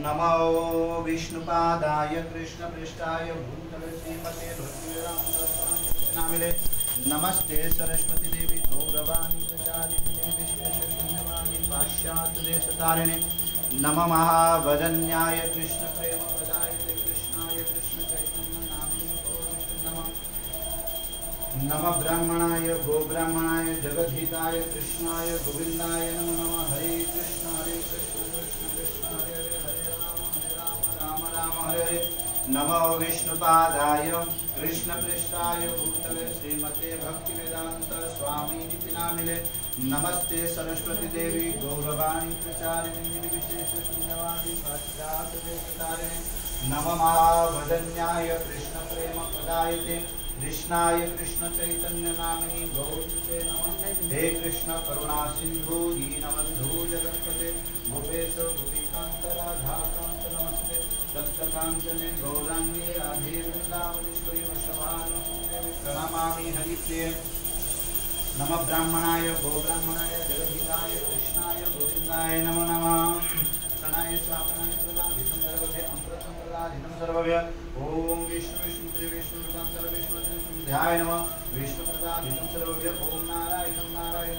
नमो विष्णुपादाय कृष्णपृष्ठाय भूतले श्रीमते भक्तिवेदान्त स्वामी नामिने नमस्ते सरस्वती देवी गौरवाणी प्रचारिणे विशेषशून्यवाणी पाश्चात्य देशतारिणे नमः महाभजन्याय कृष्ण प्रेम प्रदायते कृष्णाय कृष्ण चैतन्य नामिने नमः नमः ब्राह्मणाय गोब्राह्मणाय जगद्धिताय कृष्णाय गोविन्दाय नमो नमः हरे कृष्ण कृष्ण कृष्ण हरे हरे हरे राम राम राम हरे हरे नमो विष्णुपादाय कृष्णपृष्ठाय भूतले श्रीमते भक्तिवेदान्त स्वामिनिति नामिने नमस्ते सरस्वती देवी गौरवाणी प्रचारिणे निर्विशेषशून्यवादी पाश्चात्य देशतारिणे नमः महाभजन्याय कृष्ण प्रेम प्रदायते कृष्णाय कृष्ण चैतन्य नामिनी गौरते नमः हे कृष्ण करुणा सिंधु दीनबंधु जगत्पते गोपेश गोपीकांत राधाकांत नमस्ते तप्तकांचने गौरांगे राधे वृंदावनेश्वरी वृषभानुसुते प्रणमामि हरिप्रिये नमः ब्राह्मणाय गोब्राह्मणाय जगद्धिताय कृष्णाय गोविन्दाय नमो नमः प्रणय स्वापनाय प्रदाधितं सर्वभ्य अमृतं प्रदाधितं सर्वभ्य ओम विष्णु विष्णु त्रिविष्णु सर्वविष्णु ध्याय नमः विष्णु प्रदाधितं सर्वभ्य ओम नारायणं नारायणं